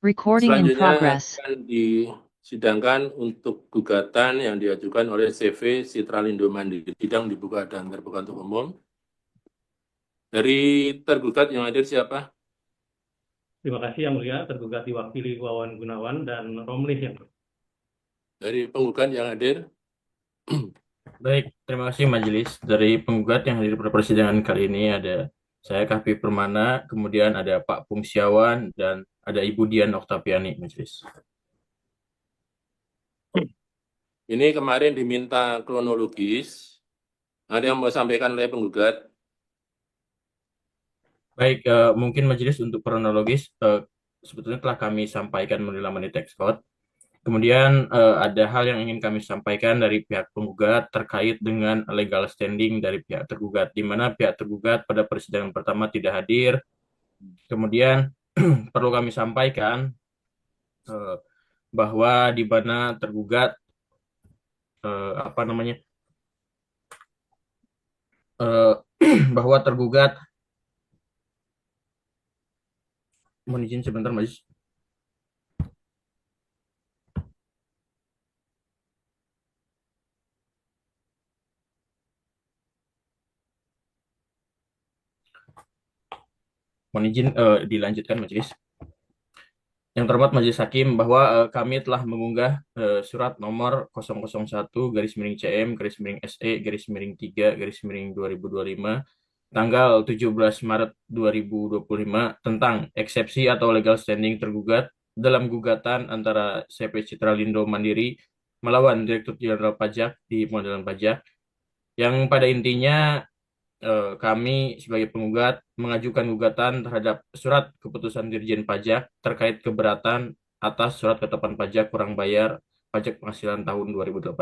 Recording in Selanjutnya progress. akan disidangkan untuk gugatan yang diajukan oleh CV Citralindo Mandiri. Sidang dibuka dan terbuka untuk umum. Dari tergugat yang hadir siapa? Terima kasih Yang Mulia, tergugat diwakili Wawan Gunawan dan Romli yang Dari penggugat yang hadir? Baik, terima kasih Majelis. Dari penggugat yang hadir pada persidangan kali ini ada saya Kahfi Permana, kemudian ada Pak Pungsiawan, dan ada Ibu Dian Oktaviani, Majelis. Ini kemarin diminta kronologis. Ada yang mau sampaikan oleh penggugat? Baik, mungkin Majelis untuk kronologis, sebetulnya telah kami sampaikan melalui laman di text code. Kemudian ada hal yang ingin kami sampaikan dari pihak penggugat terkait dengan legal standing dari pihak tergugat, di mana pihak tergugat pada persidangan pertama tidak hadir. Kemudian perlu kami sampaikan bahwa di mana tergugat bahwa tergugat mohon izin sebentar Majelis. Mohon izin dilanjutkan Majelis. Yang terhormat Majelis Hakim, bahwa kami telah mengunggah surat nomor 001 garis miring CM garis miring SE garis miring 3 garis miring 2025 tanggal 17 Maret 2025 tentang eksepsi atau legal standing tergugat dalam gugatan antara CP Citralindo Mandiri melawan Direktur Jenderal Pajak di Pengadilan Pajak, yang pada intinya kami sebagai penggugat mengajukan gugatan terhadap surat keputusan Dirjen Pajak terkait keberatan atas surat ketetapan pajak kurang bayar pajak penghasilan tahun 2018.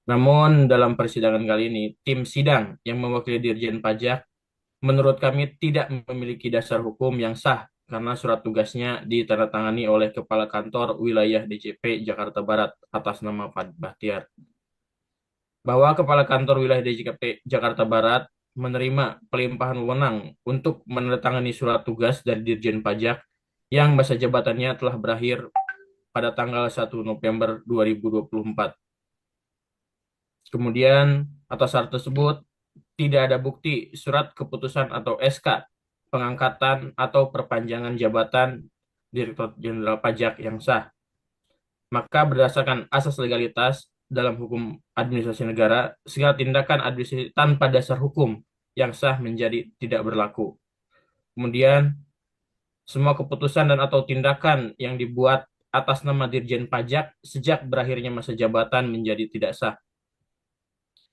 Namun dalam persidangan kali ini, tim sidang yang mewakili Dirjen Pajak menurut kami tidak memiliki dasar hukum yang sah karena surat tugasnya ditandatangani oleh Kepala Kantor Wilayah DJP Jakarta Barat atas nama Pak Bahtiar. Bahwa Kepala Kantor Wilayah DJP Jakarta Barat menerima pelimpahan wewenang untuk menandatangani surat tugas dari Dirjen Pajak yang masa jabatannya telah berakhir pada tanggal 1 November 2024. Kemudian atas hal tersebut tidak ada bukti surat keputusan atau SK pengangkatan atau perpanjangan jabatan Direktur Jenderal Pajak yang sah. Maka berdasarkan asas legalitas dalam hukum administrasi negara, segala tindakan administrasi tanpa dasar hukum yang sah menjadi tidak berlaku. Kemudian, semua keputusan dan atau tindakan yang dibuat atas nama Dirjen Pajak sejak berakhirnya masa jabatan menjadi tidak sah,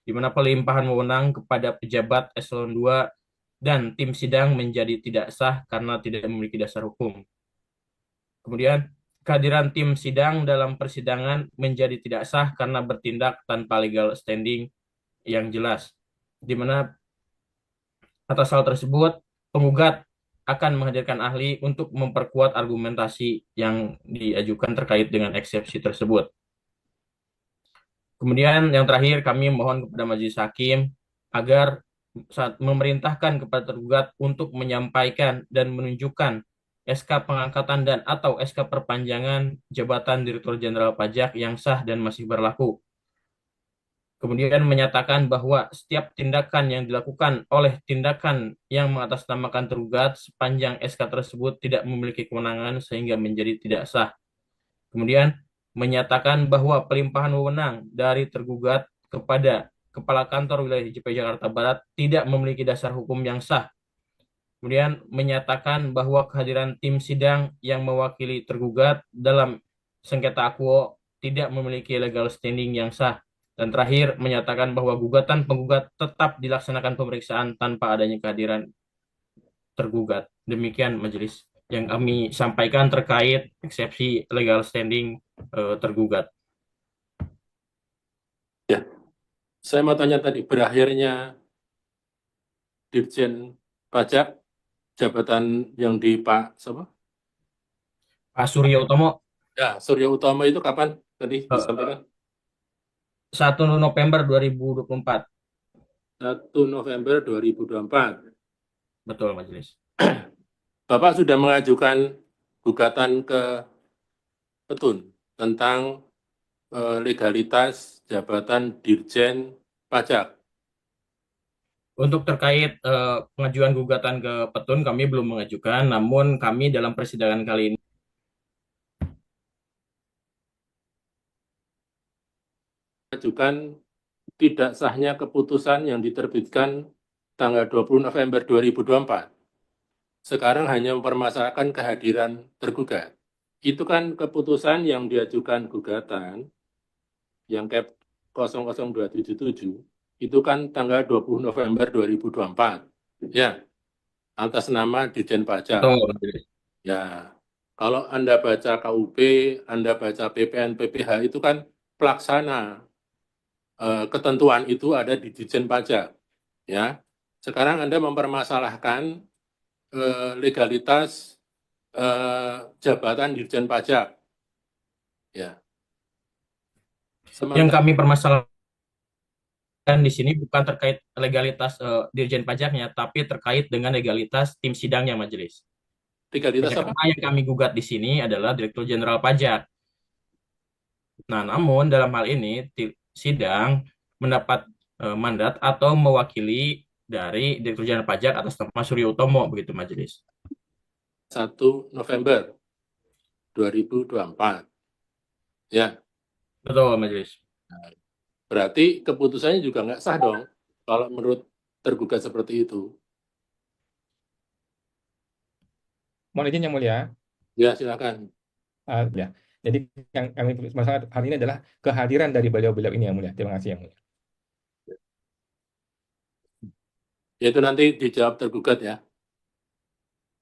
di mana pelimpahan wewenang kepada pejabat eselon 2 dan tim sidang menjadi tidak sah karena tidak memiliki dasar hukum. Kemudian, kehadiran tim sidang dalam persidangan menjadi tidak sah karena bertindak tanpa legal standing yang jelas, di mana atas hal tersebut penggugat akan menghadirkan ahli untuk memperkuat argumentasi yang diajukan terkait dengan eksepsi tersebut. Kemudian yang terakhir, kami mohon kepada Majelis Hakim agar saat memerintahkan kepada tergugat untuk menyampaikan dan menunjukkan SK pengangkatan dan atau SK perpanjangan jabatan Direktur Jenderal Pajak yang sah dan masih berlaku. Kemudian menyatakan bahwa setiap tindakan yang dilakukan oleh tindakan yang mengatasnamakan tergugat sepanjang SK tersebut tidak memiliki kewenangan sehingga menjadi tidak sah. Kemudian menyatakan bahwa pelimpahan wewenang dari tergugat kepada Kepala Kantor Wilayah DJP Jakarta Barat tidak memiliki dasar hukum yang sah. Kemudian menyatakan bahwa kehadiran tim sidang yang mewakili tergugat dalam sengketa akuo tidak memiliki legal standing yang sah. Dan terakhir menyatakan bahwa gugatan penggugat tetap dilaksanakan pemeriksaan tanpa adanya kehadiran tergugat. Demikian Majelis yang kami sampaikan terkait eksepsi legal standing tergugat. Ya, saya mau tanya tadi, berakhirnya Dirjen Pajak jabatan yang di Pak siapa? Pak Surya Utomo, Ya, Surya Utomo itu kapan tadi disampaikan? 1 November 2024. 1 November 2024. Betul Majelis. Bapak sudah mengajukan gugatan ke Petun tentang legalitas jabatan Dirjen Pajak. Untuk terkait pengajuan gugatan ke Petun, kami belum mengajukan, namun kami dalam persidangan kali ini Mengajukan tidak sahnya keputusan yang diterbitkan tanggal 20 November 2024. Sekarang hanya mempermasalahkan kehadiran tergugat. Itu kan keputusan yang diajukan gugatan, yang Cap 00277, itu kan tanggal 20 November 2024. Ya, atas nama Dirjen Pajak. atau Ya, kalau Anda baca KUP, Anda baca PPN, PPH, itu kan pelaksana ketentuan itu ada di Dirjen Pajak. Ya, sekarang Anda mempermasalahkan legalitas jabatan Dirjen Pajak. Ya, yang sementara kami permasalahkan di sini bukan terkait legalitas Dirjen Pajaknya, tapi terkait dengan legalitas tim sidangnya majelis. legalitas apa? Karena yang kami gugat di sini adalah Direktur Jenderal Pajak. Nah, namun dalam hal ini sidang mendapat mandat atau mewakili dari Direktur Jenderal Pajak atas nama Suryo Utomo, begitu majelis. 1 November 2024. Ya, Betul majelis. berarti keputusannya juga nggak sah dong kalau menurut tergugat seperti itu. Mohon izin yang mulia. Ya, silakan. Ya. Jadi yang kami masalah hari ini adalah kehadiran dari beliau-beliau ini yang mulia. Terima kasih yang mulia. Yaitu nanti dijawab tergugat ya.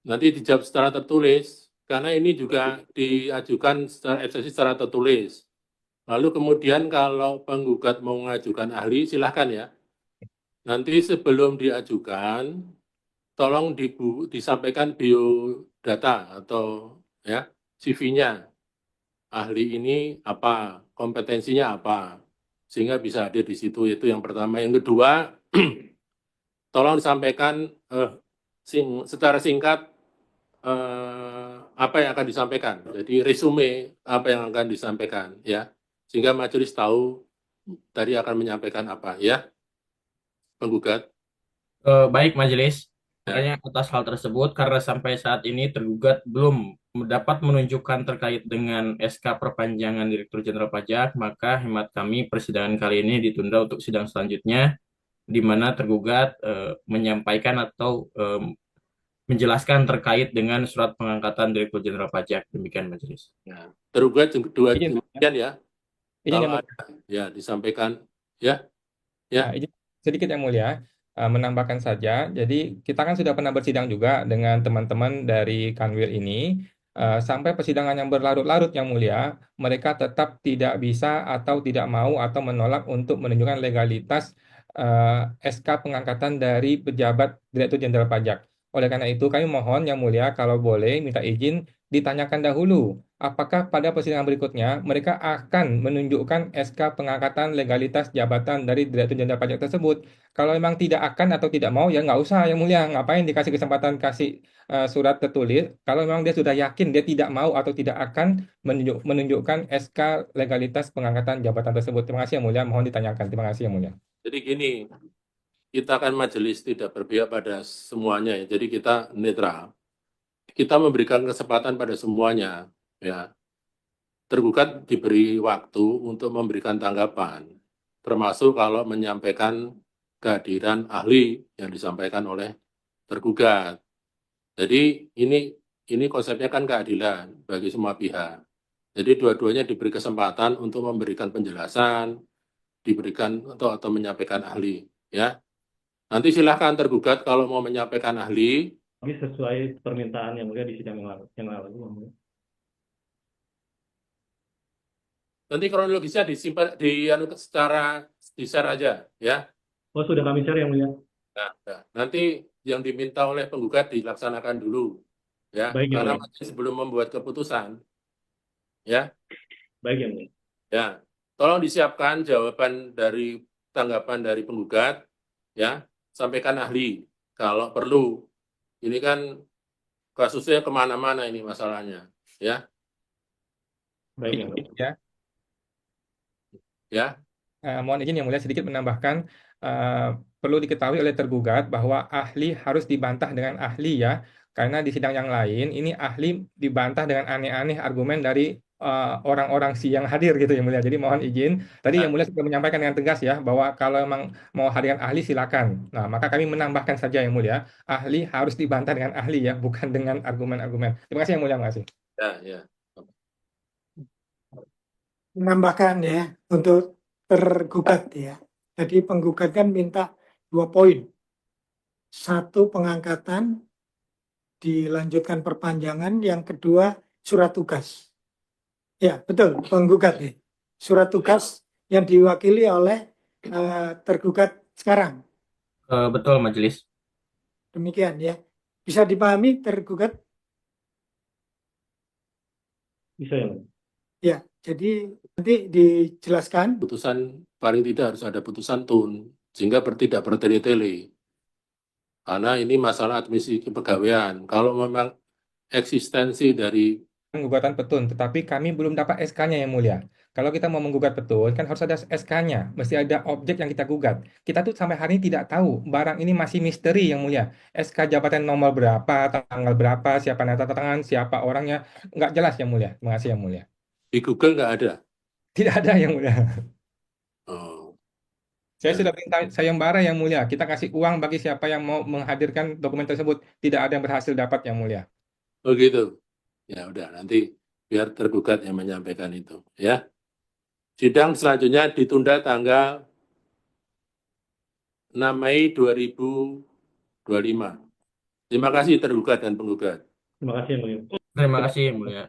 Nanti dijawab secara tertulis, karena ini juga diajukan secara eksepsi secara tertulis. Lalu kemudian kalau penggugat mau mengajukan ahli, silahkan ya. Nanti sebelum diajukan, tolong disampaikan biodata atau ya CV-nya. Ahli ini apa, kompetensinya apa, sehingga bisa hadir di situ. Itu yang pertama. Yang kedua, tolong disampaikan secara singkat apa yang akan disampaikan. Jadi resume apa yang akan disampaikan ya, sehingga majelis tahu tadi akan menyampaikan apa ya, penggugat. Baik majelis. Makanya atas hal tersebut, karena sampai saat ini tergugat belum dapat menunjukkan terkait dengan SK perpanjangan Direktur Jenderal Pajak, maka hemat kami persidangan kali ini ditunda untuk sidang selanjutnya, di mana tergugat menyampaikan atau menjelaskan terkait dengan surat pengangkatan Direktur Jenderal Pajak. Demikian majelis. Ya. Tergugat kedua Izin. demikian ya. Izin yang Kalau mulia. ada, ya disampaikan ya. Ya. Izin sedikit yang mulia. Menambahkan saja, jadi kita kan sudah pernah bersidang juga dengan teman-teman dari Kanwil ini. Sampai persidangan yang berlarut-larut yang mulia, mereka tetap tidak bisa atau tidak mau atau menolak untuk menunjukkan legalitas SK pengangkatan dari pejabat Direktur Jenderal Pajak. Oleh karena itu, kami mohon yang mulia kalau boleh minta izin ditanyakan dahulu, apakah pada persidangan berikutnya mereka akan menunjukkan SK pengangkatan legalitas jabatan dari Direktur Jenderal Pajak tersebut. Kalau memang tidak akan atau tidak mau, ya nggak usah yang mulia. Ngapain dikasih kesempatan kasih surat tertulis? Kalau memang dia sudah yakin dia tidak mau atau tidak akan menunjukkan SK legalitas pengangkatan jabatan tersebut. Terima kasih yang mulia. Mohon ditanyakan. Terima kasih yang mulia. Jadi gini, kita kan majelis tidak berpihak pada semuanya ya. Jadi kita netral. Kita memberikan kesempatan pada semuanya ya. Tergugat diberi waktu untuk memberikan tanggapan, termasuk kalau menyampaikan kehadiran ahli yang disampaikan oleh tergugat. Jadi ini konsepnya kan keadilan bagi semua pihak. Jadi dua-duanya diberi kesempatan untuk memberikan penjelasan, diberikan atau menyampaikan ahli ya. Nanti silahkan tergugat kalau mau menyampaikan ahli. Sesuai permintaan yang mulia di sidang yang lalu. Yang mulia. Nanti kronologisnya disimpan secara di-share aja ya. Oh, sudah kami share yang mulia. Nah, nanti yang diminta oleh penggugat dilaksanakan dulu ya. Baik, Karena ya, masih sebelum membuat keputusan ya. Baik yang mulia. Ya, tolong disiapkan jawaban dari tanggapan dari penggugat ya. Sampaikan ahli kalau perlu. Ini kan kasusnya kemana-mana ini masalahnya Ya, Baik, Yang Mulia. Ya, ya. mohon izin yang mulia sedikit menambahkan, eh, perlu diketahui oleh tergugat bahwa ahli harus dibantah dengan ahli ya, karena di sidang yang lain ini ahli dibantah dengan aneh-aneh argumen dari orang-orang si yang hadir gitu yang mulia. Jadi mohon izin, tadi yang Ya, mulia sudah menyampaikan dengan tegas ya bahwa kalau memang mau hadirkan ahli silakan. Nah, maka kami menambahkan saja yang mulia, ahli harus dibantah dengan ahli ya, bukan dengan argumen-argumen. Terima kasih yang mulia, terima kasih. ya, ya. Menambahkan ya untuk tergugat ya. Jadi penggugat kan minta 2 poin. Satu, pengangkatan, dilanjutkan perpanjangan. Yang kedua, surat tugas. Ya, betul, penggugat ya. Surat tugas yang diwakili oleh tergugat sekarang. Betul, Majelis. Demikian ya. Bisa dipahami tergugat? Bisa, Yang Mulia. Ya, jadi nanti dijelaskan. Putusan paling tidak harus ada putusan tun sehingga tidak bertele-tele. Karena ini masalah admisi kepegawaian. Kalau memang eksistensi dari Gugatan petun, tetapi kami belum dapat SK-nya yang mulia. Kalau kita mau menggugat petun, kan harus ada SK-nya, mesti ada objek yang kita gugat. Kita tuh sampai hari ini tidak tahu, barang ini masih misteri yang mulia. SK jabatan nomor berapa, tanggal berapa, siapa tanda tangan, siapa orangnya, nggak jelas yang mulia. Terima kasih yang mulia. di Google nggak ada. Tidak ada yang mulia. Oh, Saya ya. sudah minta sayembara yang mulia. Kita kasih uang bagi siapa yang mau menghadirkan dokumen tersebut. Tidak ada yang berhasil dapat yang mulia. Oh gitu. Ya udah, nanti biar tergugat yang menyampaikan itu. Ya. Sidang selanjutnya ditunda tanggal 6 Mei 2025. Terima kasih tergugat dan penggugat. Terima kasih, Yang Mulia. Terima kasih, Yang Mulia.